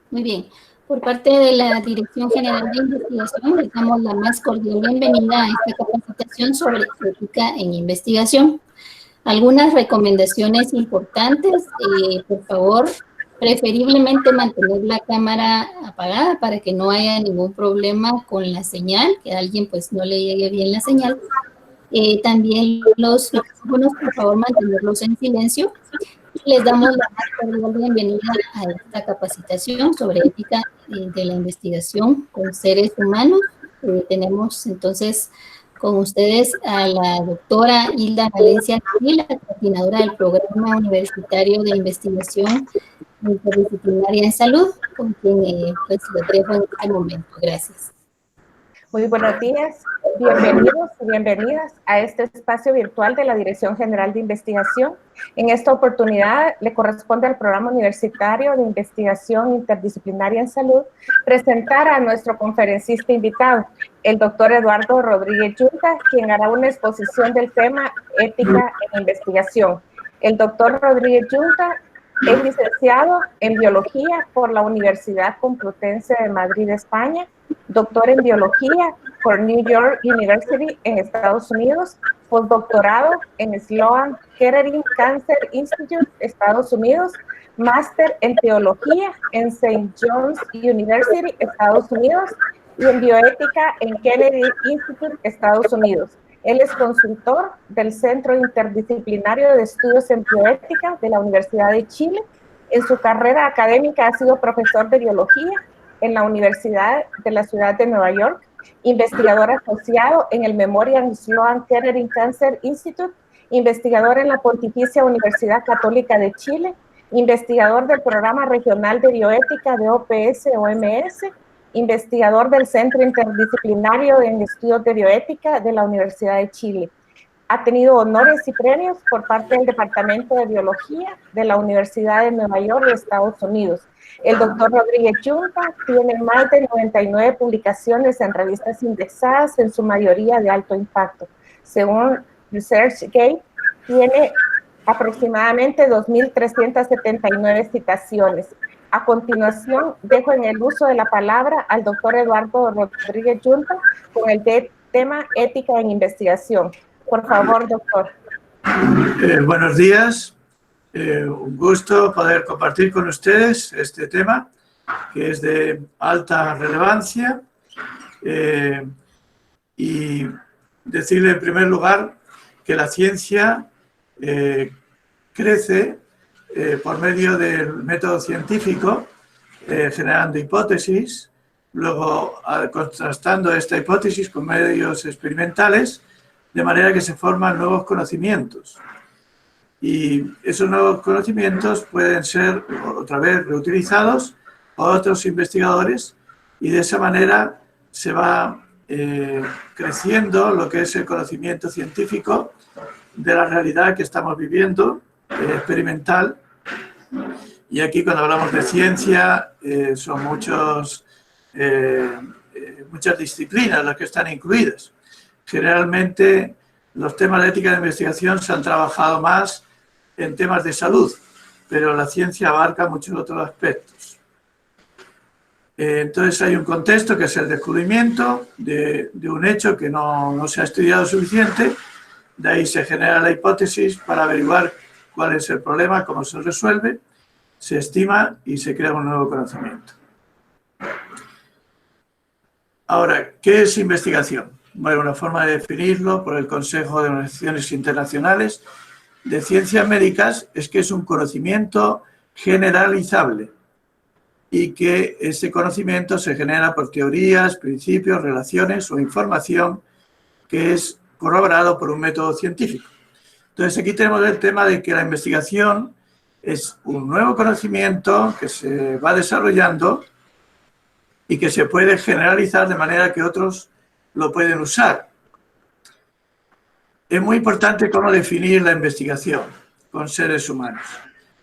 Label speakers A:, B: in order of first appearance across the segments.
A: Muy bien. Por parte de la Dirección General de Investigación, les damos la más cordial bienvenida a esta capacitación sobre ética en investigación. Algunas recomendaciones importantes, por favor, preferiblemente mantener la cámara apagada para que no haya ningún problema con la señal, que a alguien pues no le llegue bien la señal. También los micrófonos, por favor, mantenerlos en silencio. Les damos la más cordial bienvenida a esta capacitación sobre ética de la investigación con seres humanos. Tenemos entonces con ustedes a la doctora Hilda Valencia, la coordinadora del Programa Universitario de Investigación Interdisciplinaria en Salud, con quien pues lo dejo en este momento. Gracias.
B: Muy buenos días, bienvenidos y bienvenidas a este espacio virtual de la Dirección General de Investigación. En esta oportunidad le corresponde al Programa Universitario de Investigación Interdisciplinaria en Salud presentar a nuestro conferencista invitado, el doctor Eduardo Rodríguez Yunta, quien hará una exposición del tema ética en investigación. El doctor Rodríguez Yunta es licenciado en Biología por la Universidad Complutense de Madrid, España, doctor en Biología por New York University en Estados Unidos, postdoctorado en Sloan Kettering Cancer Institute, Estados Unidos, máster en Teología en St. John's University, Estados Unidos, y en Bioética en Kennedy Institute, Estados Unidos. Él es consultor del Centro Interdisciplinario de Estudios en Bioética de la Universidad de Chile. En su carrera académica ha sido profesor de Biología en la Universidad de la Ciudad de Nueva York, investigador asociado en el Memorial Sloan Kettering Cancer Institute, investigador en la Pontificia Universidad Católica de Chile, investigador del Programa Regional de Bioética de OPS-OMS, investigador del Centro Interdisciplinario en Estudios de Bioética de la Universidad de Chile. Ha tenido honores y premios por parte del Departamento de Biología de la Universidad de Nueva York de Estados Unidos. El doctor Rodríguez Yunta tiene más de 99 publicaciones en revistas indexadas, en su mayoría de alto impacto. Según ResearchGate, tiene aproximadamente 2.379 citaciones. A continuación, dejo en el uso de la palabra al doctor Eduardo Rodríguez Yunta con el tema ética en investigación. Por favor, doctor.
C: Buenos días. Un gusto poder compartir con ustedes este tema, que es de alta relevancia. Y decirle en primer lugar que la ciencia crece por medio del método científico, generando hipótesis, luego contrastando esta hipótesis con medios experimentales, de manera que se forman nuevos conocimientos. Y esos nuevos conocimientos pueden ser otra vez reutilizados por otros investigadores y de esa manera se va creciendo lo que es el conocimiento científico de la realidad que estamos viviendo, experimental. Y aquí cuando hablamos de ciencia son muchas disciplinas las que están incluidas. Generalmente los temas de ética de investigación se han trabajado más en temas de salud, pero la ciencia abarca muchos otros aspectos. Entonces hay un contexto que es el descubrimiento de un hecho que no se ha estudiado suficiente, de ahí se genera la hipótesis para averiguar cuál es el problema, cómo se resuelve, se estima y se crea un nuevo conocimiento. Ahora, ¿qué es investigación? Bueno, una forma de definirlo por el Consejo de Organizaciones Internacionales de Ciencias Médicas es que es un conocimiento generalizable y que ese conocimiento se genera por teorías, principios, relaciones o información que es corroborado por un método científico. Entonces aquí tenemos el tema de que la investigación es un nuevo conocimiento que se va desarrollando y que se puede generalizar de manera que otros lo pueden usar. Es muy importante cómo definir la investigación con seres humanos.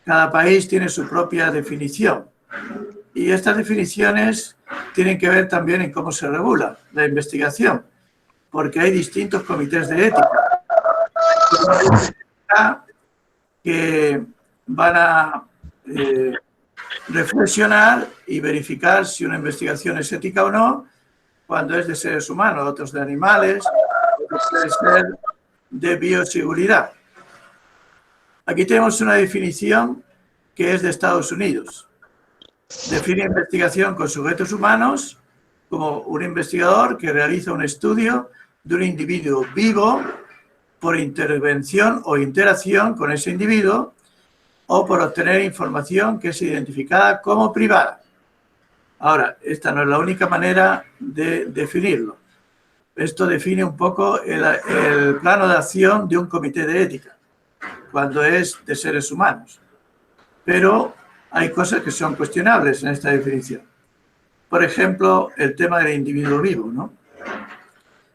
C: Cada país tiene su propia definición y estas definiciones tienen que ver también en cómo se regula la investigación, porque hay distintos comités de ética. que van a reflexionar y verificar si una investigación es ética o no, cuando es de seres humanos, otros de animales, otros puede ser de bioseguridad. Aquí tenemos una definición que es de Estados Unidos. Define investigación con sujetos humanos como un investigador que realiza un estudio de un individuo vivo por intervención o interacción con ese individuo o por obtener información que es identificada como privada. Ahora, esta no es la única manera de definirlo. Esto define un poco el plano de acción de un comité de ética, cuando es de seres humanos. Pero hay cosas que son cuestionables en esta definición. Por ejemplo, el tema del individuo vivo, ¿no?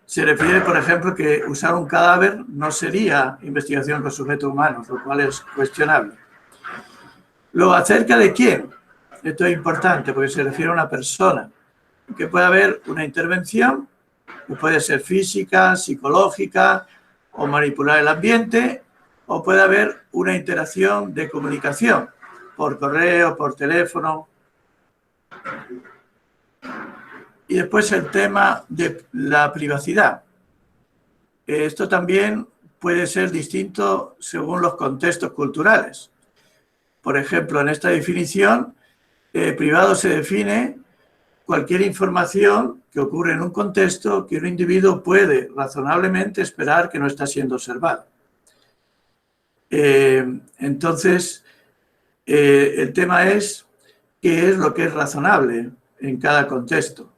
C: Se refiere, por ejemplo, que usar un cadáver no sería investigación con sujetos humanos, lo cual es cuestionable. Luego, ¿acerca de quién? Esto es importante porque se refiere a una persona, que puede haber una intervención, que puede ser física, psicológica o manipular el ambiente, o puede haber una interacción de comunicación por correo, por teléfono. Y después el tema de la privacidad. Esto también puede ser distinto según los contextos culturales. Por ejemplo, en esta definición, privado se define cualquier información que ocurre en un contexto que un individuo puede razonablemente esperar que no está siendo observado. Entonces, el tema es qué es lo que es razonable en cada contexto,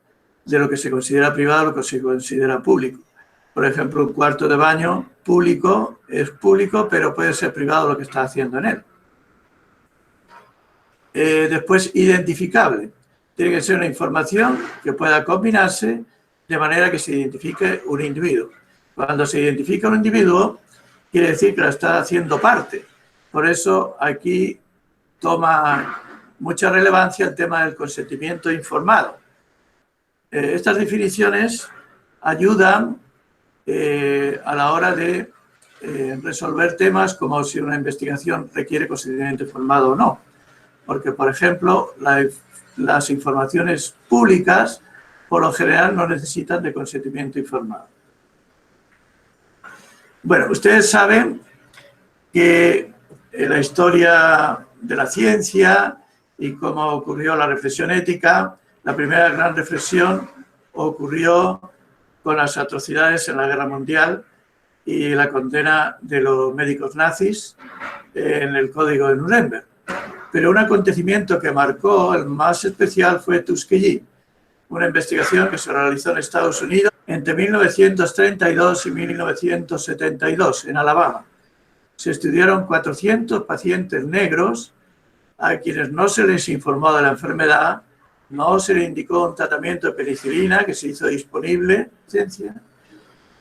C: de lo que se considera privado a lo que se considera público. Por ejemplo, un cuarto de baño público es público, pero puede ser privado lo que está haciendo en él. Después, identificable. Tiene que ser una información que pueda combinarse de manera que se identifique un individuo. Cuando se identifica un individuo, quiere decir que lo está haciendo parte. Por eso aquí toma mucha relevancia el tema del consentimiento informado. Estas definiciones ayudan a la hora de resolver temas como si una investigación requiere consentimiento informado o no. Porque, por ejemplo, las informaciones públicas, por lo general, no necesitan de consentimiento informado. Bueno, ustedes saben que en la historia de la ciencia y cómo ocurrió la reflexión ética, la primera gran reflexión ocurrió con las atrocidades en la Guerra Mundial y la condena de los médicos nazis en el Código de Nuremberg. Pero un acontecimiento que marcó, el más especial, fue Tuskegee, una investigación que se realizó en Estados Unidos entre 1932 y 1972, en Alabama. Se estudiaron 400 pacientes negros a quienes no se les informó de la enfermedad, no se les indicó un tratamiento de penicilina que se hizo disponible,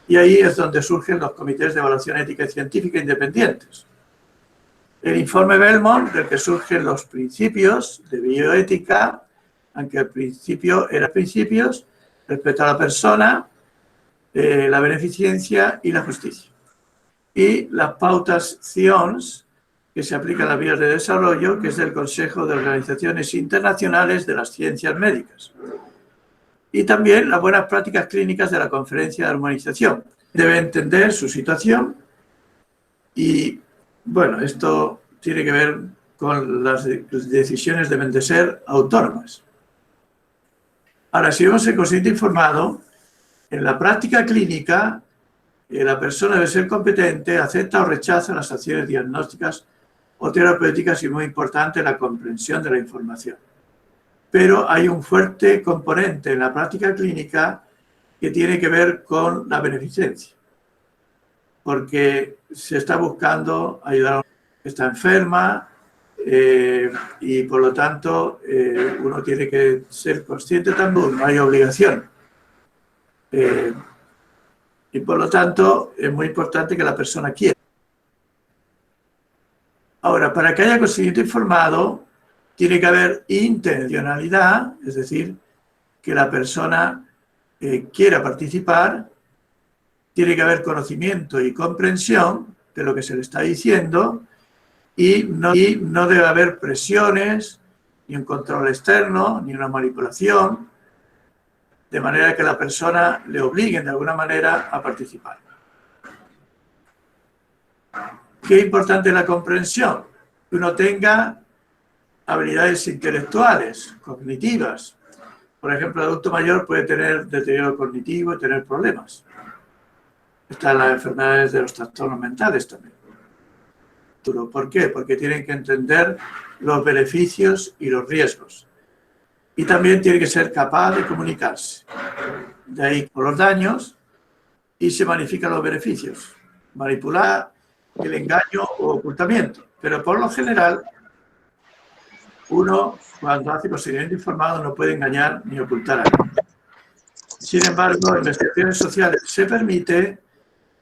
C: y ahí es donde surgen los comités de evaluación ética y científica independientes. El informe Belmont, del que surgen los principios de bioética, aunque al principio eran principios, respecto a la persona, la beneficencia y la justicia. Y las pautas CIONS, que se aplican a las vías de desarrollo, que es del Consejo de Organizaciones Internacionales de las Ciencias Médicas. Y también las buenas prácticas clínicas de la Conferencia de Armonización. Debe entender su situación y, bueno, esto tiene que ver con las decisiones deben de ser autónomas. Ahora, si vemos el consciente informado, en la práctica clínica, la persona debe ser competente, acepta o rechaza las acciones diagnósticas o terapéuticas y, muy importante, la comprensión de la información. Pero hay un fuerte componente en la práctica clínica que tiene que ver con la beneficencia, porque se está buscando ayudar a una persona que está enferma y, por lo tanto, uno tiene que ser consciente también, no hay obligación. Y, por lo tanto, es muy importante que la persona quiera. Ahora, para que haya consentimiento informado, tiene que haber intencionalidad, es decir, que la persona quiera participar, tiene que haber conocimiento y comprensión, de lo que se le está diciendo y no debe haber presiones, ni un control externo, ni una manipulación, de manera que la persona le obliguen de alguna manera a participar. Qué importante es la comprensión, que uno tenga habilidades intelectuales, cognitivas. Por ejemplo, el adulto mayor puede tener deterioro cognitivo y tener problemas. Están las enfermedades de los trastornos mentales también. ¿Por qué? Porque tienen que entender los beneficios y los riesgos. Y también tiene que ser capaz de comunicarse. De ahí por los daños y se magnifican los beneficios. Manipular, el engaño o ocultamiento. Pero por lo general, uno cuando hace procedimiento informado no puede engañar ni ocultar a nadie. Sin embargo, en investigaciones sociales se permite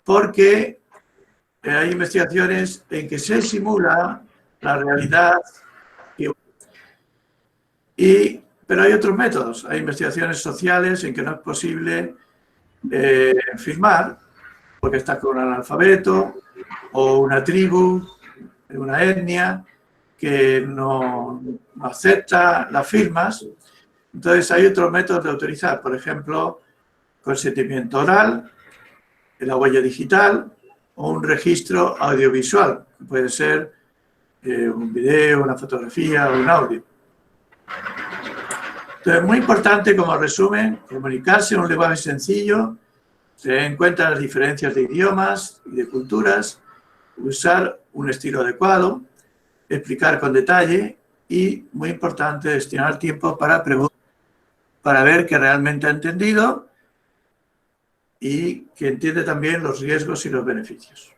C: porque hay investigaciones en que se simula la realidad. Pero hay otros métodos. Hay investigaciones sociales en que no es posible firmar porque está con un analfabeto o una tribu, una etnia que no acepta las firmas. Entonces hay otros métodos de autorizar, por ejemplo, consentimiento oral, la huella digital o un registro audiovisual, que puede ser un video, una fotografía o un audio. Entonces es muy importante, como resumen, comunicarse en un lenguaje sencillo, tener en cuenta las diferencias de idiomas y de culturas, usar un estilo adecuado, explicar con detalle y, muy importante, destinar tiempo para preguntar, para ver que realmente ha entendido y que entiende también los riesgos y los beneficios.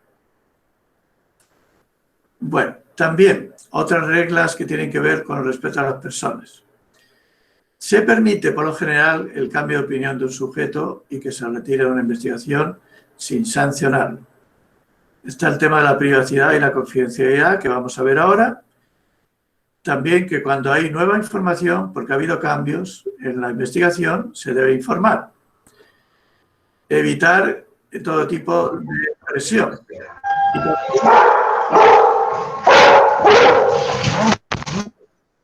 C: Bueno, también otras reglas que tienen que ver con el respeto a las personas. Se permite, por lo general, el cambio de opinión de un sujeto y que se retire de una investigación sin sancionarlo. Está el tema de la privacidad y la confidencialidad, que vamos a ver ahora. También que cuando hay nueva información, porque ha habido cambios en la investigación, se debe informar. Evitar todo tipo de presión.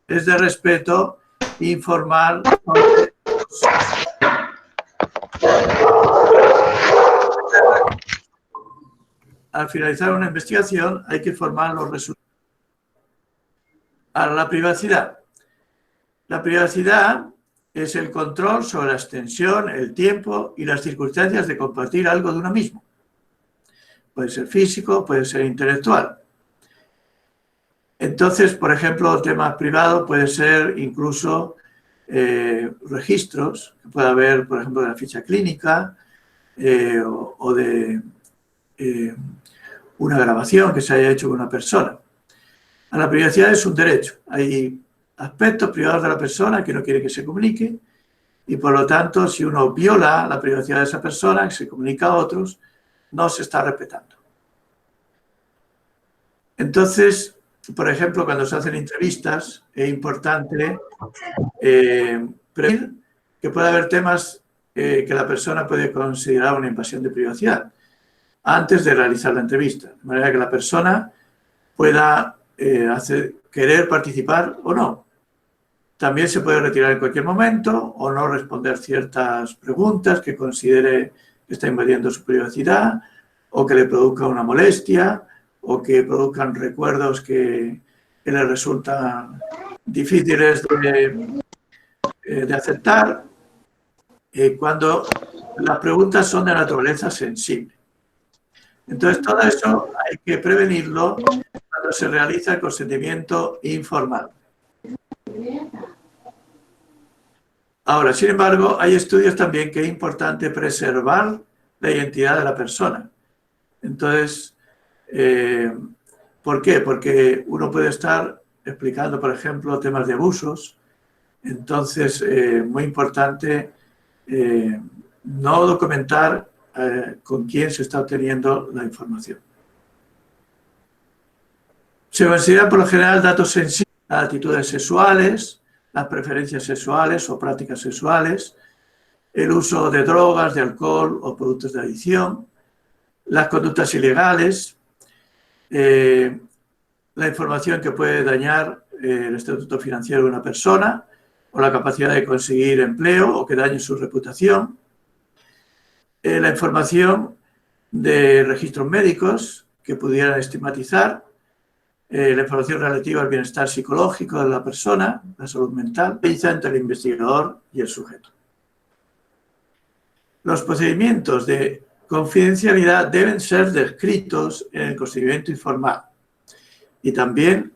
C: Es de respeto informar. Al finalizar una investigación hay que informar los resultados. Ahora, la privacidad. La privacidad es el control sobre la extensión, el tiempo y las circunstancias de compartir algo de uno mismo. Puede ser físico, puede ser intelectual. Entonces, por ejemplo, temas privados puede ser incluso registros, que puede haber, por ejemplo, de la ficha clínica o de una grabación que se haya hecho con una persona. A la privacidad es un derecho. Hay aspectos privados de la persona que no quiere que se comunique y, por lo tanto, si uno viola la privacidad de esa persona, que se comunica a otros, no se está respetando. Entonces, por ejemplo, cuando se hacen entrevistas, es importante prevenir que pueda haber temas que la persona puede considerar una invasión de privacidad antes de realizar la entrevista, de manera que la persona pueda querer participar o no. También se puede retirar en cualquier momento o no responder ciertas preguntas que considere que está invadiendo su privacidad o que le produzca una molestia o que produzcan recuerdos que le resultan difíciles de aceptar cuando las preguntas son de naturaleza sensible. Entonces, todo eso hay que prevenirlo cuando se realiza el consentimiento informal. Ahora, sin embargo, hay estudios también que es importante preservar la identidad de la persona. Entonces, ¿por qué? Porque uno puede estar explicando, por ejemplo, temas de abusos. Entonces, muy importante no documentar con quién se está obteniendo la información. Se consideran por lo general datos sensibles, las actitudes sexuales, las preferencias sexuales o prácticas sexuales, el uso de drogas, de alcohol o productos de adicción, las conductas ilegales, la información que puede dañar el estatuto financiero de una persona o la capacidad de conseguir empleo o que dañe su reputación. La información de registros médicos que pudieran estigmatizar, la información relativa al bienestar psicológico de la persona, la salud mental, entre el investigador y el sujeto. Los procedimientos de confidencialidad deben ser descritos en el consentimiento informado y también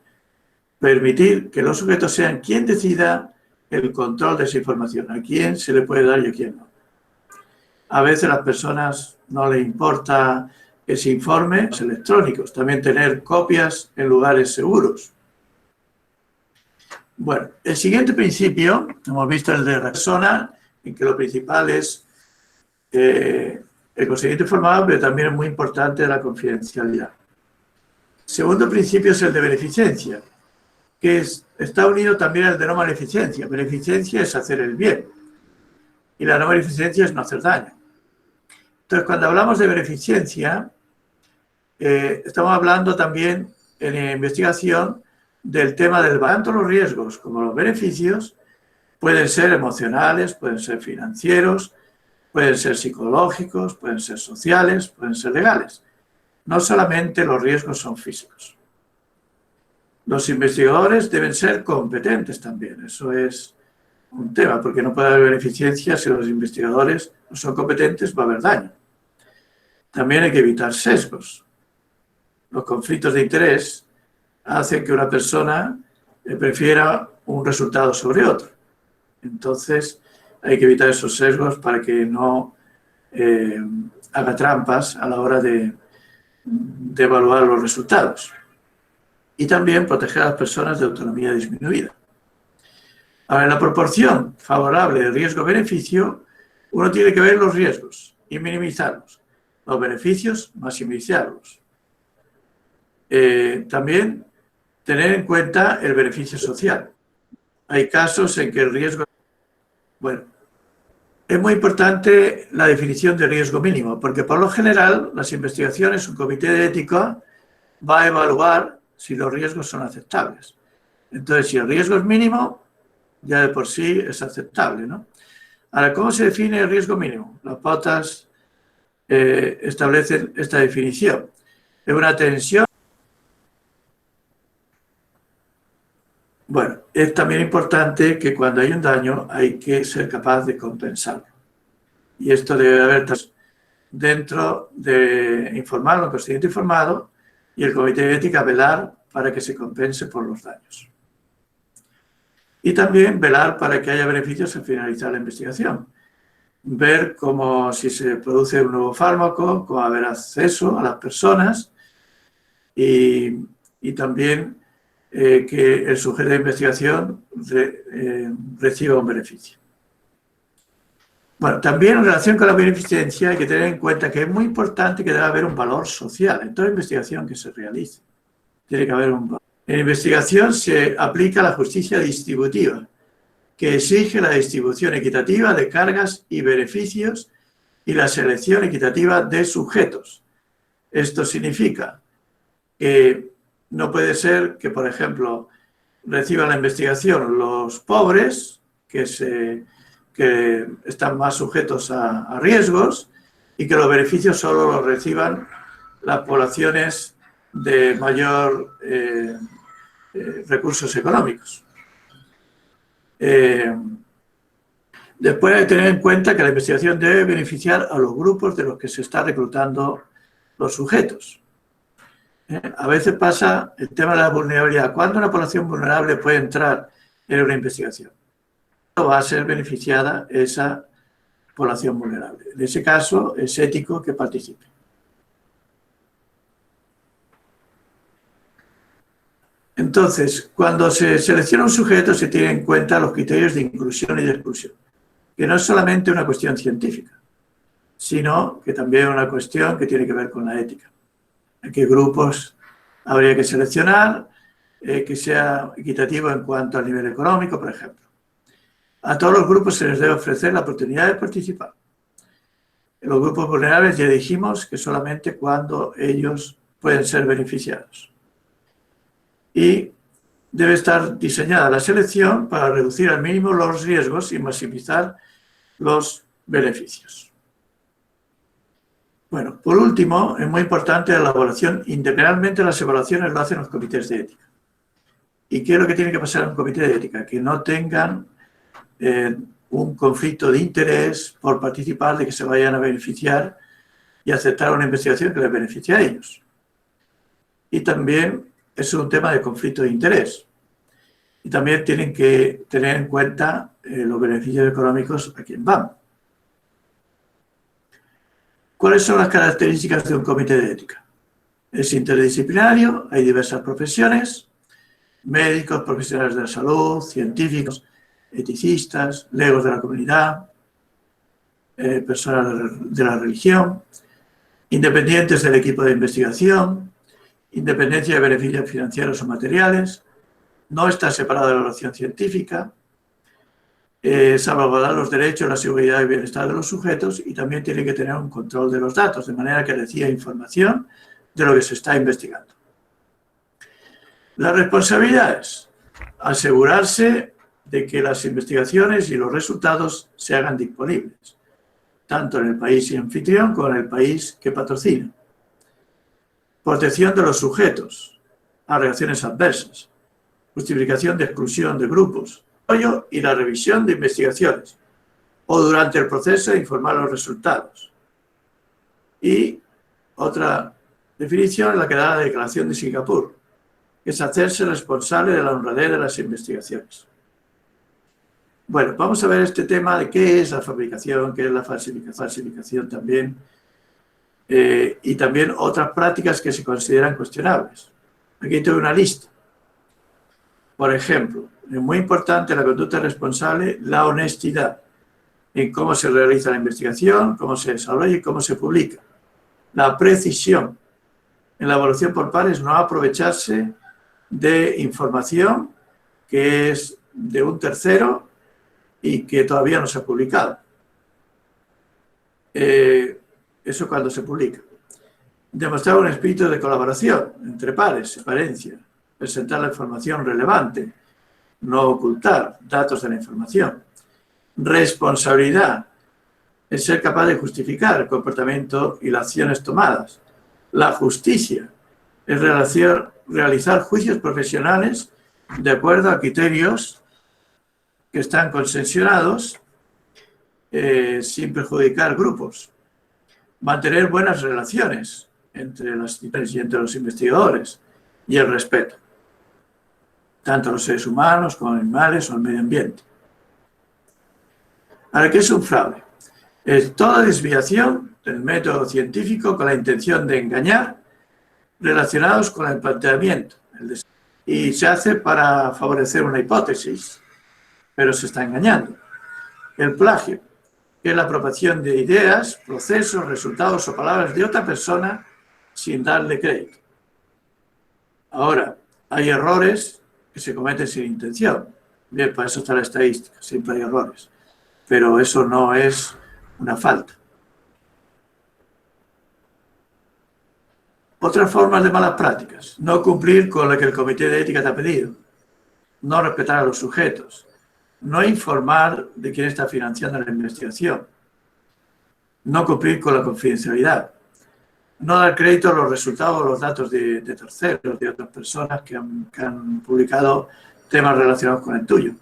C: permitir que los sujetos sean quien decida el control de esa información, a quién se le puede dar y a quién no. A veces a las personas no les importa ese informe, los electrónicos, también tener copias en lugares seguros. Bueno, el siguiente principio, hemos visto el de la persona, en que lo principal es el consentimiento informado, pero también es muy importante la confidencialidad. El segundo principio es el de beneficencia, que está unido también al de no maleficencia. Beneficencia es hacer el bien y la no maleficencia es no hacer daño. Entonces, cuando hablamos de beneficencia, estamos hablando también en la investigación del tema del tanto los riesgos como los beneficios pueden ser emocionales, pueden ser financieros, pueden ser psicológicos, pueden ser sociales, pueden ser legales. No solamente los riesgos son físicos. Los investigadores deben ser competentes también. Eso es un tema, porque no puede haber beneficencia si los investigadores no son competentes, va a haber daño. También hay que evitar sesgos. Los conflictos de interés hacen que una persona prefiera un resultado sobre otro. Entonces, hay que evitar esos sesgos para que no haga trampas a la hora de evaluar los resultados. Y también proteger a las personas de autonomía disminuida. Ahora, en la proporción favorable de riesgo-beneficio, uno tiene que ver los riesgos y minimizarlos. Los beneficios, maximizarlos. También tener en cuenta el beneficio social. Hay casos en que el riesgo... Bueno, es muy importante la definición de riesgo mínimo, porque por lo general las investigaciones, un comité de ética va a evaluar si los riesgos son aceptables. Entonces, si el riesgo es mínimo, ya de por sí es aceptable, ¿no? Ahora, ¿cómo se define el riesgo mínimo? Las pautas establecen esta definición. Es una tensión. Bueno, es también importante que cuando hay un daño hay que ser capaz de compensarlo. Y esto debe haber dentro de informarlo, el consentimiento informado, y el comité de ética velar para que se compense por los daños. Y también velar para que haya beneficios al finalizar la investigación. Ver cómo si se produce un nuevo fármaco, cómo haber acceso a las personas y también que el sujeto de investigación reciba un beneficio. Bueno, también en relación con la beneficencia hay que tener en cuenta que es muy importante que debe haber un valor social en toda investigación que se realice. Tiene que haber un valor. En investigación se aplica la justicia distributiva, que exige la distribución equitativa de cargas y beneficios y la selección equitativa de sujetos. Esto significa que no puede ser que, por ejemplo, reciban la investigación los pobres, que están más sujetos a riesgos, y que los beneficios solo los reciban las poblaciones de mayor recursos económicos. Después hay que tener en cuenta que la investigación debe beneficiar a los grupos de los que se está reclutando los sujetos. A veces pasa el tema de la vulnerabilidad. ¿Cuándo una población vulnerable puede entrar en una investigación? Va a ser beneficiada esa población vulnerable. En ese caso, es ético que participe. Entonces, cuando se selecciona un sujeto, se tienen en cuenta los criterios de inclusión y de exclusión, que no es solamente una cuestión científica, sino que también es una cuestión que tiene que ver con la ética. ¿En qué grupos habría que seleccionar? Que sea equitativo en cuanto al nivel económico, por ejemplo. A todos los grupos se les debe ofrecer la oportunidad de participar. En los grupos vulnerables ya dijimos que solamente cuando ellos pueden ser beneficiados. Y debe estar diseñada la selección para reducir al mínimo los riesgos y maximizar los beneficios. Bueno, por último, es muy importante la elaboración. Generalmente las evaluaciones lo hacen los comités de ética. ¿Y qué es lo que tiene que pasar en un comité de ética? Que no tengan un conflicto de interés por participar, de que se vayan a beneficiar y aceptar una investigación que les beneficie a ellos. Y también es un tema de conflicto de interés. Y también tienen que tener en cuenta los beneficios económicos a quien van. ¿Cuáles son las características de un comité de ética? Es interdisciplinario, hay diversas profesiones, médicos, profesionales de la salud, científicos, eticistas, legos de la comunidad, personas de la religión, independientes del equipo de investigación, independencia de beneficios financieros o materiales, no está separado de la evaluación científica, salvaguardar los derechos, la seguridad y el bienestar de los sujetos y también tiene que tener un control de los datos, de manera que reciba información de lo que se está investigando. Las responsabilidades, asegurarse de que las investigaciones y los resultados se hagan disponibles, tanto en el país anfitrión como en el país que patrocina. Protección de los sujetos a reacciones adversas, justificación de exclusión de grupos, apoyo y la revisión de investigaciones, o durante el proceso informar los resultados. Y otra definición es la que da la Declaración de Singapur, que es hacerse responsable de la honradez de las investigaciones. Bueno, vamos a ver este tema de qué es la fabricación, qué es la falsificación también, y también otras prácticas que se consideran cuestionables. Aquí tengo una lista. Por ejemplo, es muy importante la conducta responsable, la honestidad en cómo se realiza la investigación, cómo se desarrolla y cómo se publica. La precisión en la evaluación por pares, no aprovecharse de información que es de un tercero y que todavía no se ha publicado. Eso cuando se publica. Demostrar un espíritu de colaboración entre pares, transparencia, presentar la información relevante, no ocultar datos de la información. Responsabilidad es ser capaz de justificar el comportamiento y las acciones tomadas. La justicia es realizar juicios profesionales de acuerdo a criterios que están consensuados sin perjudicar grupos. Mantener buenas relaciones entre las instituciones y entre los investigadores y el respeto, tanto a los seres humanos como a animales o al medio ambiente. Ahora, ¿qué es un fraude? Es toda desviación del método científico con la intención de engañar relacionados con el planteamiento. Y se hace para favorecer una hipótesis, pero se está engañando. El plagio, que es la apropiación de ideas, procesos, resultados o palabras de otra persona sin darle crédito. Ahora, hay errores que se cometen sin intención. Bien, para eso está la estadística, siempre hay errores. Pero eso no es una falta. Otras formas de malas prácticas. No cumplir con lo que el comité de ética te ha pedido. No respetar a los sujetos. No informar de quién está financiando la investigación. No cumplir con la confidencialidad. No dar crédito a los resultados o los datos de terceros, de otras personas que han publicado temas relacionados con el tuyo.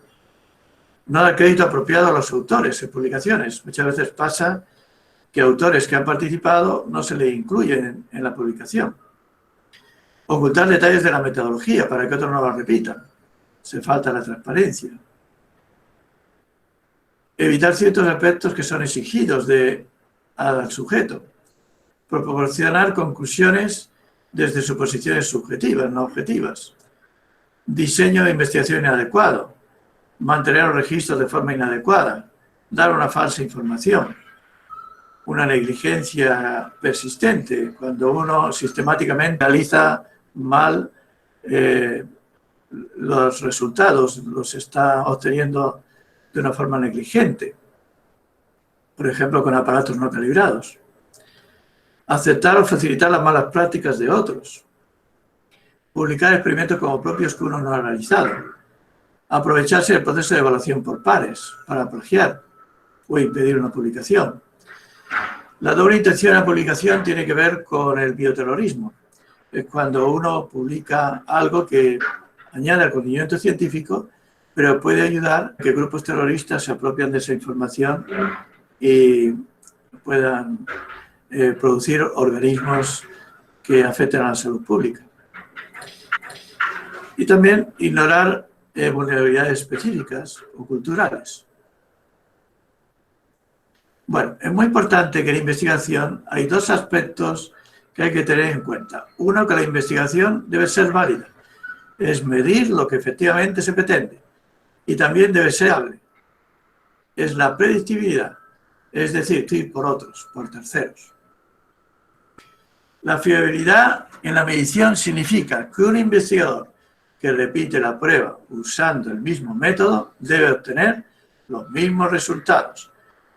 C: No dar crédito apropiado a los autores en publicaciones. Muchas veces pasa que autores que han participado no se les incluyen en la publicación. Ocultar detalles de la metodología para que otros no la repitan. Se falta la transparencia. Evitar ciertos aspectos que son exigidos al sujeto. Proporcionar conclusiones desde suposiciones subjetivas, no objetivas. Diseño de investigación inadecuado. Mantener los registros de forma inadecuada. Dar una falsa información. Una negligencia persistente, cuando uno sistemáticamente realiza mal los resultados, los está obteniendo de una forma negligente. Por ejemplo, con aparatos no calibrados. aceptar o facilitar las malas prácticas de otros, publicar experimentos como propios que uno no ha realizado, aprovecharse del proceso de evaluación por pares para plagiar o impedir una publicación. La doble intención de la publicación tiene que ver con el bioterrorismo. Es cuando uno publica algo que añade al conocimiento científico, pero puede ayudar a que grupos terroristas se apropien de esa información y puedan producir organismos que afecten a la salud pública. Y también ignorar vulnerabilidades específicas o culturales. Bueno, es muy importante que en la investigación hay dos aspectos que hay que tener en cuenta. Uno, que la investigación debe ser válida, es medir lo que efectivamente se pretende, y también debe ser fiable. Es la predictibilidad, es decir, ir por otros, por terceros. La fiabilidad en la medición significa que un investigador que repite la prueba usando el mismo método debe obtener los mismos resultados.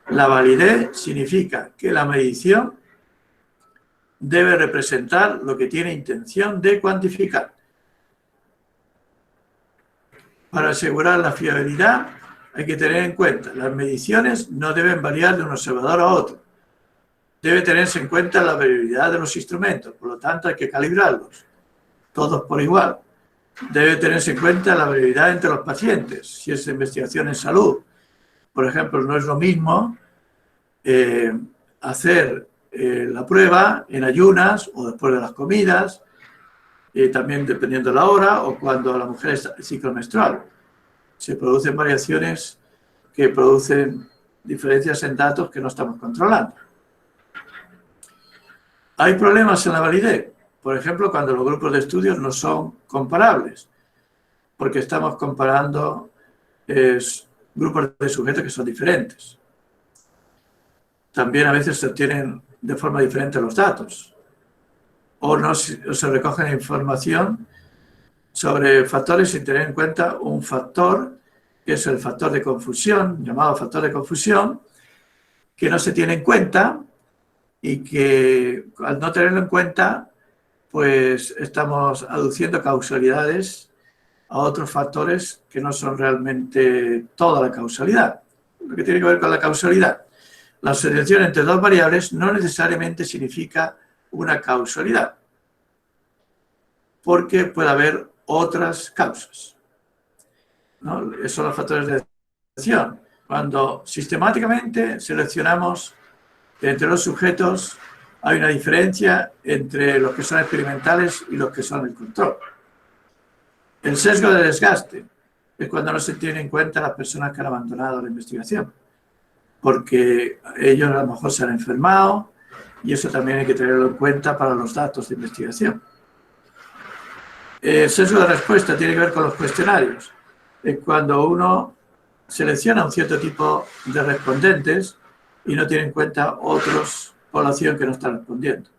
C: La validez significa que la medición debe representar lo que tiene intención de cuantificar. Para asegurar la fiabilidad hay que tener en cuenta las mediciones no deben variar de un observador a otro. Debe tenerse en cuenta la variabilidad de los instrumentos, por lo tanto hay que calibrarlos, todos por igual. Debe tenerse en cuenta la variabilidad entre los pacientes, si es investigación en salud. Por ejemplo, no es lo mismo hacer la prueba en ayunas o después de las comidas, también dependiendo de la hora o cuando la mujer está en ciclo menstrual. Se producen variaciones que producen diferencias en datos que no estamos controlando. Hay problemas en la validez, por ejemplo, cuando los grupos de estudios no son comparables, porque estamos comparando grupos de sujetos que son diferentes. También a veces se obtienen de forma diferente los datos, o no se recoge información sobre factores sin tener en cuenta un factor, que es el factor de confusión, llamado factor de confusión, que no se tiene en cuenta y que al no tenerlo en cuenta, pues estamos aduciendo causalidades a otros factores que no son realmente toda la causalidad. Lo que tiene que ver con la causalidad. La asociación entre dos variables no necesariamente significa una causalidad, porque puede haber otras causas, ¿no? Esos son los factores de selección. Cuando sistemáticamente seleccionamos entre los sujetos, hay una diferencia entre los que son experimentales y los que son el control. El sesgo de desgaste es cuando no se tiene en cuenta las personas que han abandonado la investigación, porque ellos a lo mejor se han enfermado y eso también hay que tenerlo en cuenta para los datos de investigación. El sesgo de respuesta tiene que ver con los cuestionarios. Es cuando uno selecciona un cierto tipo de respondentes y no tiene en cuenta otros población que no está respondiendo.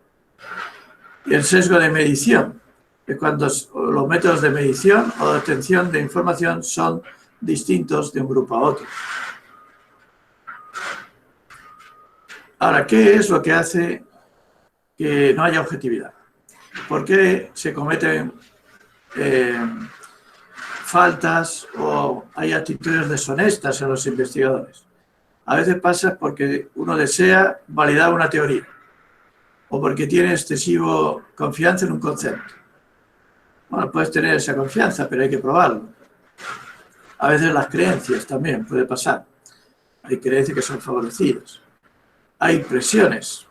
C: Y el sesgo de medición es cuando los métodos de medición o de obtención de información son distintos de un grupo a otro. Ahora, ¿qué es lo que hace que no haya objetividad? ¿Por qué se cometen faltas o hay actitudes deshonestas en los investigadores? A veces pasa porque uno desea validar una teoría o porque tiene excesiva confianza en un concepto. Bueno, puedes tener esa confianza, pero hay que probarlo. A veces las creencias también puede pasar. Hay creencias que son favorecidas. Hay presiones.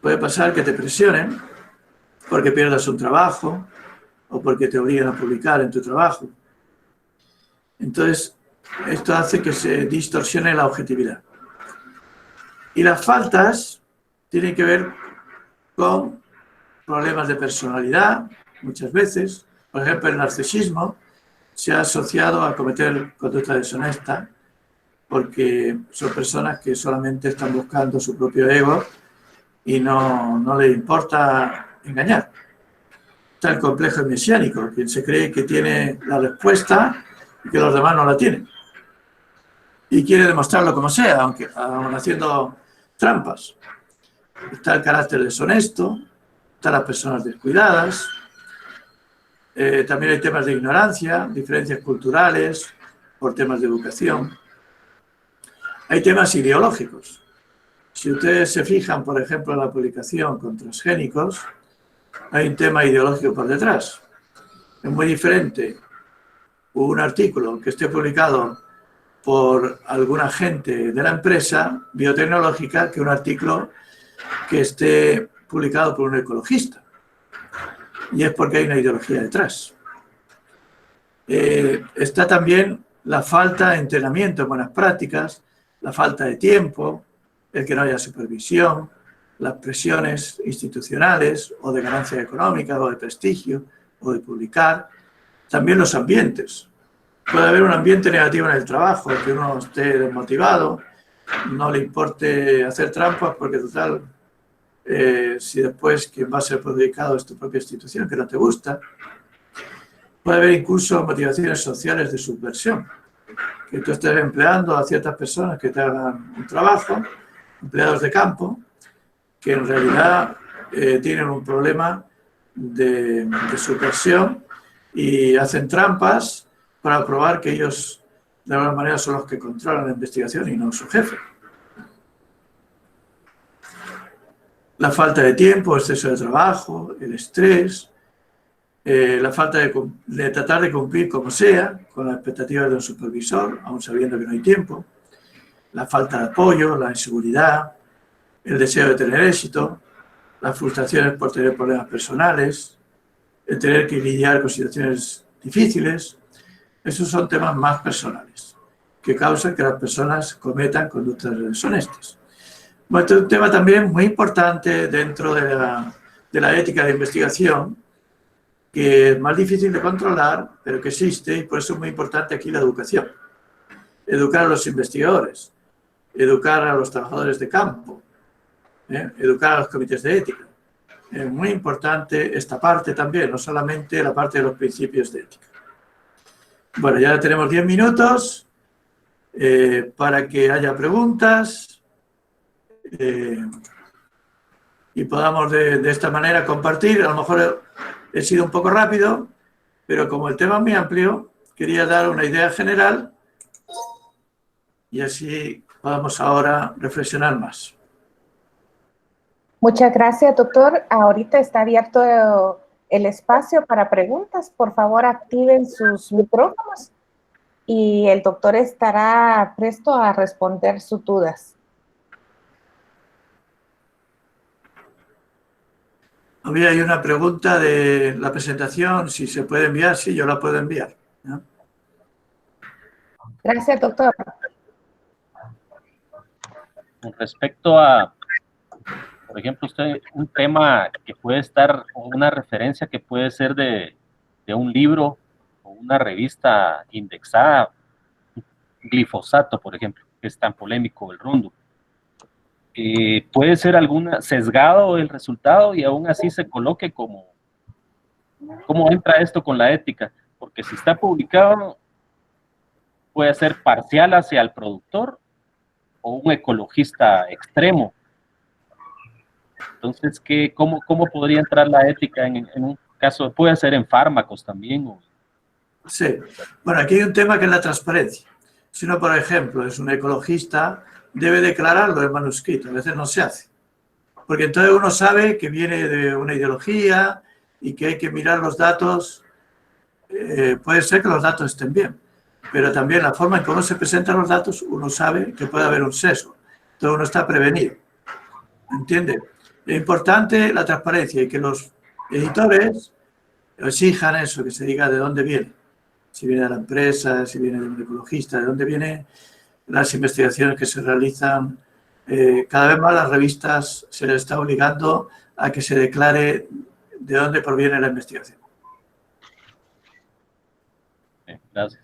C: Puede pasar que te presionen porque pierdas un trabajo o porque te obligan a publicar en tu trabajo. Entonces, esto hace que se distorsione la objetividad. Y las faltas tienen que ver con problemas de personalidad, muchas veces. Por ejemplo, el narcisismo se ha asociado a cometer conducta deshonesta porque son personas que solamente están buscando su propio ego y no les importa engañar. Está el complejo mesiánico, quien se cree que tiene la respuesta y que los demás no la tienen. Y quiere demostrarlo como sea, aun haciendo trampas. Está el carácter deshonesto, están las personas descuidadas, también hay temas de ignorancia, diferencias culturales, por temas de educación. Hay temas ideológicos. Si ustedes se fijan, por ejemplo, en la publicación con transgénicos, hay un tema ideológico por detrás. Es muy diferente un artículo que esté publicado por algún agente de la empresa biotecnológica que un artículo que esté publicado por un ecologista. Y es porque hay una ideología detrás. Está también la falta de entrenamiento en buenas prácticas, la falta de tiempo, el que no haya supervisión, las presiones institucionales o de ganancia económica o de prestigio o de publicar. También los ambientes. Puede haber un ambiente negativo en el trabajo, que uno esté desmotivado, no le importe hacer trampas porque total, si después quien va a ser perjudicado es tu propia institución, que no te gusta. Puede haber incluso motivaciones sociales de subversión, que tú estés empleando a ciertas personas que te hagan un trabajo, empleados de campo, que en realidad tienen un problema de subversión y hacen trampas para probar que ellos de alguna manera son los que controlan la investigación y no su jefe. La falta de tiempo, exceso de trabajo, el estrés, la falta de tratar de cumplir como sea con las expectativas de un supervisor, aun sabiendo que no hay tiempo, la falta de apoyo, la inseguridad, el deseo de tener éxito, las frustraciones por tener problemas personales, el tener que lidiar con situaciones difíciles. Esos son temas más personales que causan que las personas cometan conductas deshonestas. Bueno, este es un tema también muy importante dentro de la ética de investigación, que es más difícil de controlar, pero que existe, y por eso es muy importante aquí la educación. Educar a los investigadores, educar a los trabajadores de campo, educar a los comités de ética. Es muy importante esta parte también, no solamente la parte de los principios de ética. Bueno, ya tenemos 10 minutos para que haya preguntas y podamos de esta manera compartir. A lo mejor he sido un poco rápido, pero como el tema es muy amplio, quería dar una idea general y así podamos ahora reflexionar más.
B: Muchas gracias, doctor. Ahorita está abierto el espacio para preguntas. Por favor, activen sus micrófonos y el doctor estará presto a responder sus dudas.
C: Había ahí una pregunta de la presentación, si se puede enviar. Sí, yo la puedo enviar, ¿no?
B: Gracias, doctor.
D: Con respecto a, por ejemplo, usted, un tema que puede estar, o una referencia que puede ser de un libro o una revista indexada, glifosato, por ejemplo, que es tan polémico el Roundup. Puede ser alguna sesgado el resultado y aún así se coloque como ¿cómo entra esto con la ética? Porque si está publicado puede ser parcial hacia el productor o un ecologista extremo. Entonces, ¿cómo podría entrar la ética en un caso? Puede ser en fármacos también. ¿O?
C: Sí. Bueno, aquí hay un tema que es la transparencia. Si uno, por ejemplo, es un ecologista, debe declararlo en manuscrito. A veces no se hace. Porque entonces uno sabe que viene de una ideología y que hay que mirar los datos. Puede ser que los datos estén bien, pero también la forma en cómo se presentan los datos, uno sabe que puede haber un sesgo. Entonces uno está prevenido. ¿Entiende? Es importante la transparencia y que los editores exijan eso, que se diga de dónde viene. Si viene de la empresa, si viene de un ecologista, de dónde vienen las investigaciones que se realizan. Cada vez más las revistas se les está obligando a que se declare de dónde proviene la investigación.
D: Gracias.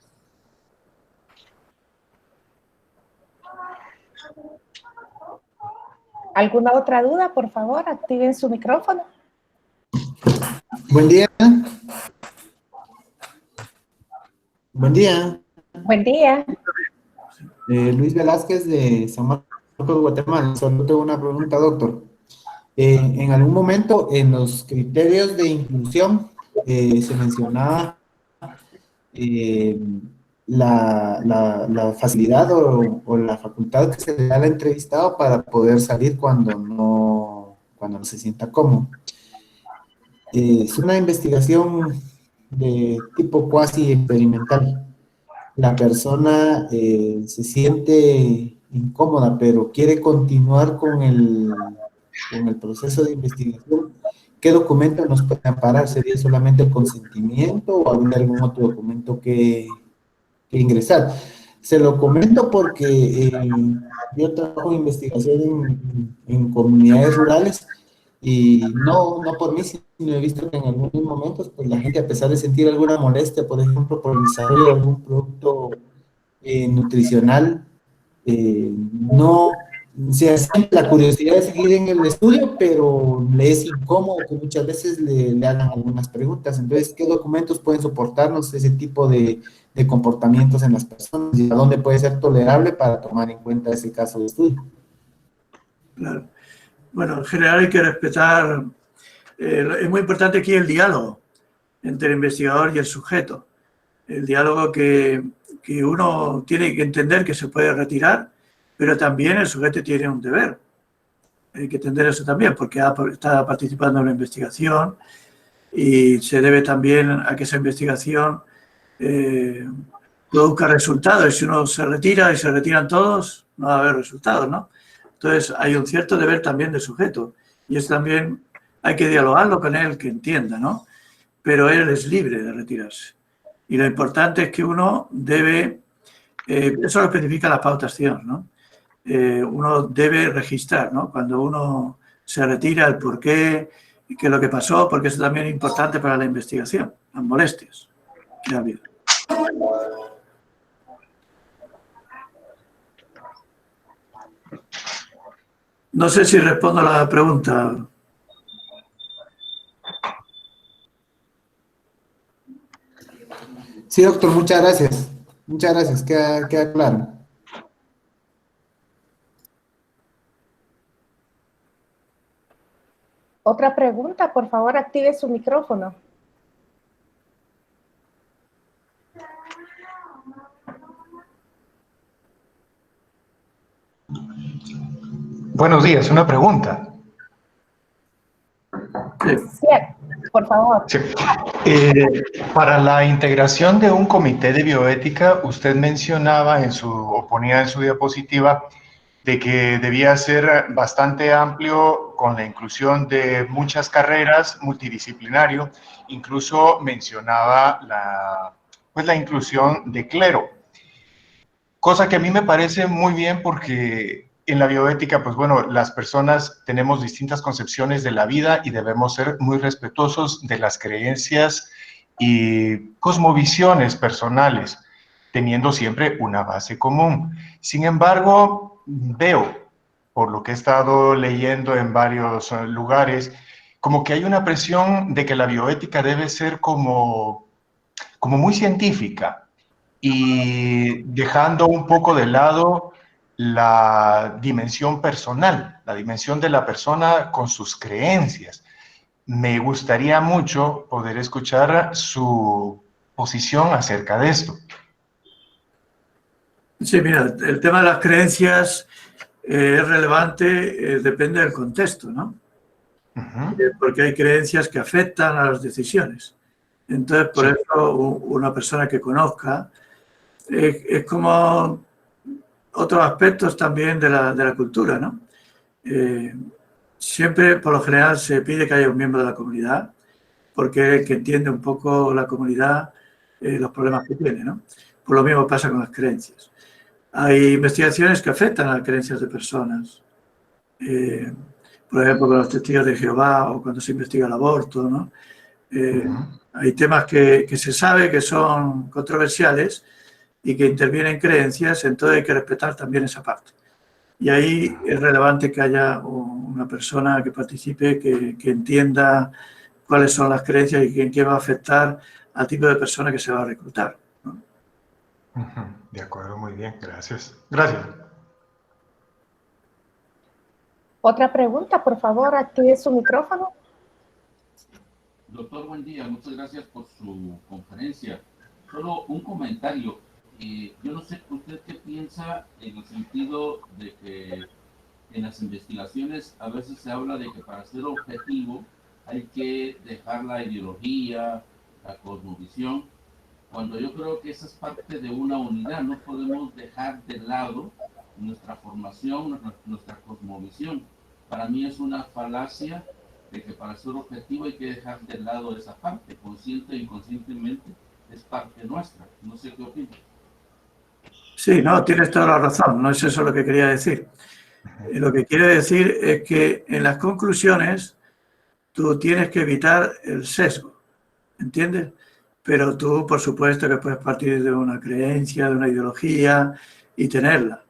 B: ¿Alguna otra duda? Por favor, activen su micrófono.
E: Buen día. Buen día.
B: Buen día.
E: Luis Velázquez de San Marcos, Guatemala. Solo tengo una pregunta, doctor. En algún momento en los criterios de inclusión se mencionaba la facilidad o la facultad que se le da al entrevistado para poder salir cuando no se sienta cómodo. Es una investigación de tipo cuasi experimental. La persona se siente incómoda, pero quiere continuar con el proceso de investigación. ¿Qué documento nos puede amparar? ¿Sería solamente el consentimiento o habría algún otro documento que ingresar? Se lo comento porque yo trabajo en investigación en comunidades rurales y no por mí, sino he visto que en algunos momentos pues, la gente, a pesar de sentir alguna molestia, por ejemplo, por el desarrollo de algún producto nutricional, no se hace la curiosidad de seguir en el estudio, pero le es incómodo que muchas veces le hagan algunas preguntas. Entonces, ¿qué documentos pueden soportarnos ese tipo de comportamientos en las personas y a dónde puede ser tolerable para tomar en cuenta ese caso de estudio?
C: Claro. Bueno, en general hay que respetar, es muy importante aquí el diálogo entre el investigador y el sujeto. El diálogo que uno tiene que entender que se puede retirar, pero también el sujeto tiene un deber. Hay que entender eso también, porque está participando en una investigación y se debe también a que esa investigación produzca resultados. Y si uno se retira y se retiran todos, no va a haber resultados, ¿no? Entonces hay un cierto deber también del sujeto y eso también hay que dialogarlo con él, que entienda, ¿no? Pero él es libre de retirarse. Y lo importante es que uno debe, eso lo especifica la pauta CION, ¿no? Uno debe registrar, ¿no? Cuando uno se retira, el por qué, qué es lo que pasó, porque eso también es importante para la investigación, las molestias que ha habido. No sé si respondo a la pregunta.
E: Sí, doctor, muchas gracias. Muchas gracias, queda claro.
B: Otra pregunta, por favor, active su micrófono.
F: Buenos días, una pregunta.
B: Sí, por favor.
F: Sí. Para la integración de un comité de bioética, usted mencionaba o ponía en su diapositiva de que debía ser bastante amplio con la inclusión de muchas carreras, multidisciplinario, incluso mencionaba la inclusión de clero. Cosa que a mí me parece muy bien porque en la bioética, pues bueno, las personas tenemos distintas concepciones de la vida y debemos ser muy respetuosos de las creencias y cosmovisiones personales, teniendo siempre una base común. Sin embargo, veo, por lo que he estado leyendo en varios lugares, como que hay una presión de que la bioética debe ser como muy científica, y dejando un poco de lado la dimensión personal, la dimensión de la persona con sus creencias. Me gustaría mucho poder escuchar su posición acerca de esto.
C: Sí, mira, el tema de las creencias es relevante, depende del contexto, ¿no? Porque hay creencias que afectan a las decisiones. Entonces, por eso, una persona que conozca es como otros aspectos también de la cultura, ¿no? Siempre, por lo general, se pide que haya un miembro de la comunidad, porque es el que entiende un poco la comunidad, los problemas que tiene, ¿no? Pues lo mismo pasa con las creencias. Hay investigaciones que afectan a las creencias de personas. Por ejemplo, con los testigos de Jehová o cuando se investiga el aborto, ¿no? Hay temas que se sabe que son controversiales y que intervienen creencias, entonces hay que respetar también esa parte. Y ahí es relevante que haya una persona que participe, que entienda cuáles son las creencias y en qué va a afectar al tipo de persona que se va a reclutar, ¿no?
F: De acuerdo, muy bien, gracias. Gracias.
B: Otra pregunta, por favor, active su micrófono.
G: Doctor, buen día. Muchas gracias por su conferencia. Solo un comentario. Yo no sé usted qué piensa en el sentido de que en las investigaciones a veces se habla de que para ser objetivo hay que dejar la ideología, la cosmovisión, cuando yo creo que esa es parte de una unidad. No podemos dejar de lado nuestra formación, nuestra cosmovisión. Para mí es una falacia de que para ser objetivo hay que dejar de lado esa parte, consciente e inconscientemente es parte nuestra. No sé qué opinas.
C: Sí, no, tienes toda la razón, no es eso lo que quería decir. Lo que quiero decir es que en las conclusiones tú tienes que evitar el sesgo, ¿entiendes? Pero tú, por supuesto, que puedes partir de una creencia, de una ideología y tenerla.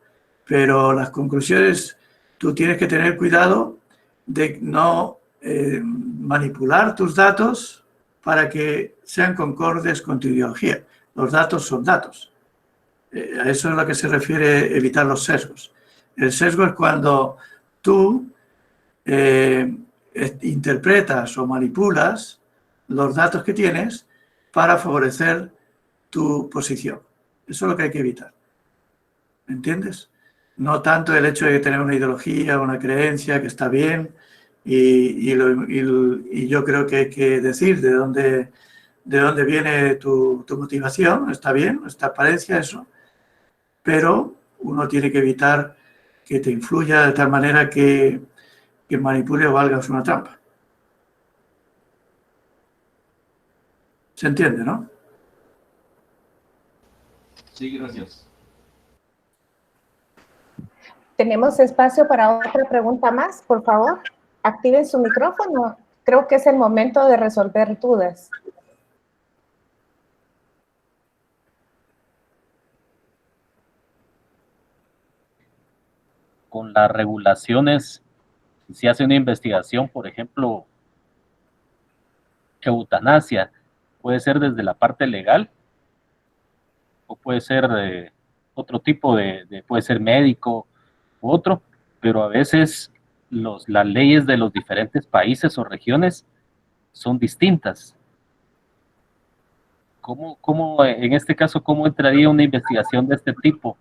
C: Pero las conclusiones, tú tienes que tener cuidado de no manipular tus datos para que sean concordes con tu ideología. Los datos son datos. A eso es a lo que se refiere evitar los sesgos. El sesgo es cuando tú interpretas o manipulas los datos que tienes para favorecer tu posición. Eso es lo que hay que evitar. ¿Me entiendes? No tanto el hecho de tener una ideología, una creencia que está bien y yo creo que hay que decir de dónde viene tu motivación. Está bien, está apariencia eso. Pero uno tiene que evitar que te influya de tal manera que manipule o hagas una trampa. ¿Se entiende, no?
G: Sí, gracias.
B: Tenemos espacio para otra pregunta más, por favor. Activen su micrófono. Creo que es el momento de resolver dudas.
D: Con las regulaciones, si se hace una investigación, por ejemplo, eutanasia, puede ser desde la parte legal o puede ser otro tipo puede ser médico u otro, pero a veces las leyes de los diferentes países o regiones son distintas. ¿Cómo en este caso, cómo entraría una investigación de este tipo?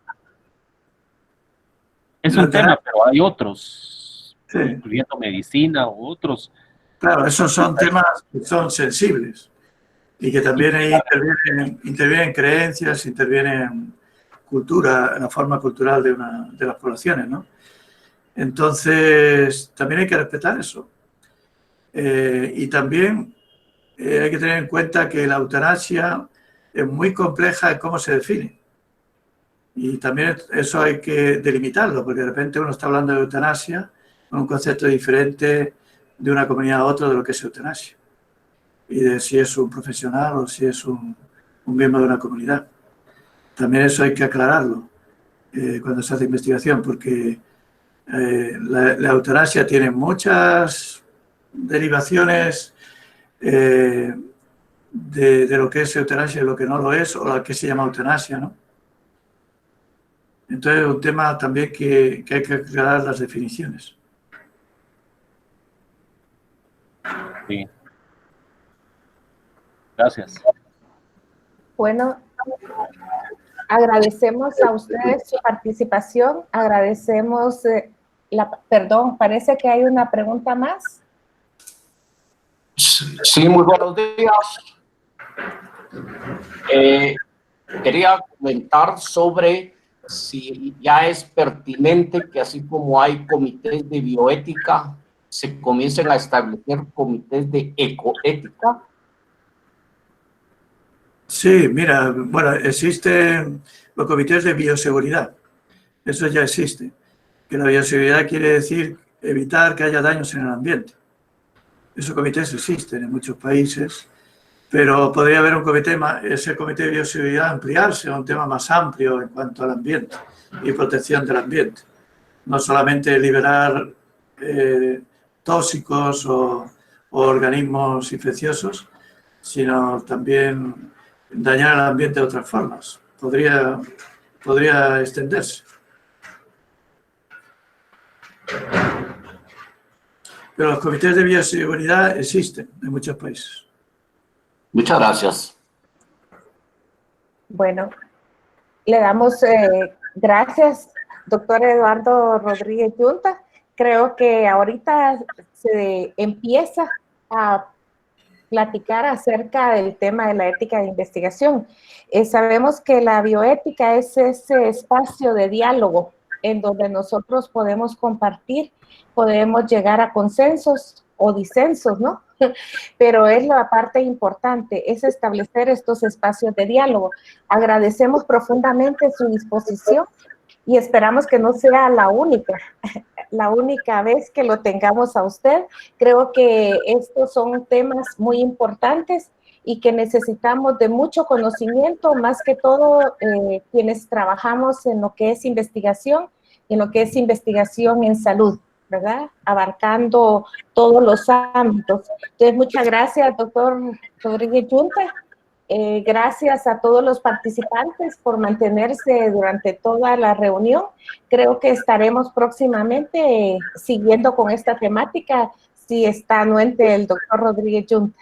D: Es un tema, pero hay otros,
C: sí,
D: incluyendo medicina u otros.
C: Claro, esos son temas que son sensibles y que también ahí intervienen creencias, intervienen cultura, la forma cultural de las poblaciones, ¿no? Entonces, también hay que respetar eso. Y también hay que tener en cuenta que la eutanasia es muy compleja en cómo se define. Y también eso hay que delimitarlo, porque de repente uno está hablando de eutanasia con un concepto diferente de una comunidad a otra de lo que es eutanasia. Y de si es un profesional o si es un miembro de una comunidad. También eso hay que aclararlo cuando se hace investigación, porque la eutanasia tiene muchas derivaciones de lo que es eutanasia y lo que no lo es, o lo que se llama eutanasia, ¿no? Entonces es un tema también que hay que aclarar las definiciones.
D: Sí. Gracias.
B: Bueno, agradecemos a ustedes su participación, agradecemos perdón, parece que hay una pregunta más.
H: Sí, muy buenos días. Quería comentar sobre si ya es pertinente que así como hay comités de bioética, se comiencen a establecer comités de ecoética.
C: Sí, mira, bueno, existen los comités de bioseguridad. Eso ya existe. Que la bioseguridad quiere decir evitar que haya daños en el ambiente. Esos comités existen en muchos países, pero podría haber un comité, ese comité de bioseguridad ampliarse a un tema más amplio en cuanto al ambiente y protección del ambiente. No solamente liberar tóxicos o organismos infecciosos, sino también dañar el ambiente de otras formas. Podría extenderse. Pero los comités de bioseguridad existen en muchos países.
H: Muchas gracias.
B: Bueno, le damos gracias, doctor Eduardo Rodríguez Yunta. Creo que ahorita se empieza a platicar acerca del tema de la ética de investigación. Sabemos que la bioética es ese espacio de diálogo en donde nosotros podemos compartir, podemos llegar a consensos o disensos, ¿no? Pero es la parte importante, es establecer estos espacios de diálogo. Agradecemos profundamente su disposición y esperamos que no sea la única vez que lo tengamos a usted. Creo que estos son temas muy importantes y que necesitamos de mucho conocimiento, más que todo quienes trabajamos en lo que es investigación, en lo que es investigación en salud, ¿verdad? Abarcando todos los ámbitos. Entonces, muchas gracias, doctor Rodríguez Yunta. Gracias a todos los participantes por mantenerse durante toda la reunión. Creo que estaremos próximamente siguiendo con esta temática, si está anuente el doctor Rodríguez Yunta.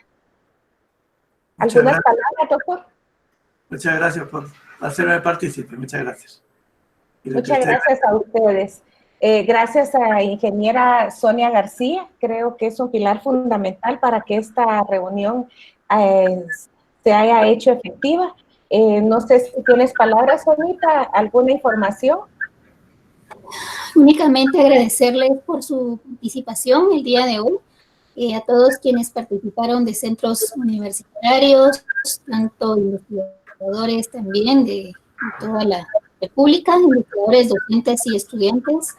B: ¿Algunas palabras, doctor?
C: Muchas gracias por hacerme partícipe. Muchas gracias.
B: Muchas gracias a ustedes. Gracias a ingeniera Sonia García. Creo que es un pilar fundamental para que esta reunión se haya hecho efectiva. No sé si tienes palabras, Sonita, alguna información.
A: Únicamente agradecerles por su participación el día de hoy, a todos quienes participaron de centros universitarios, tanto investigadores también de toda la República, investigadores, docentes y estudiantes.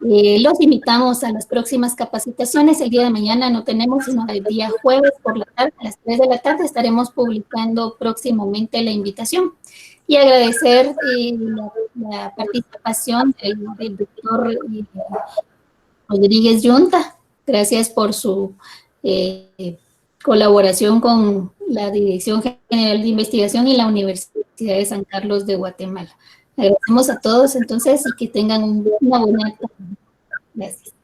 A: Los invitamos a las próximas capacitaciones. El día de mañana no tenemos, sino el día jueves por la tarde, a las 3 de la tarde, estaremos publicando próximamente la invitación. Y agradecer la participación del doctor Rodríguez Yunta. Gracias por su colaboración con la Dirección General de Investigación y la Universidad de San Carlos de Guatemala. Agradecemos a todos entonces y que tengan una buena tarde. Gracias.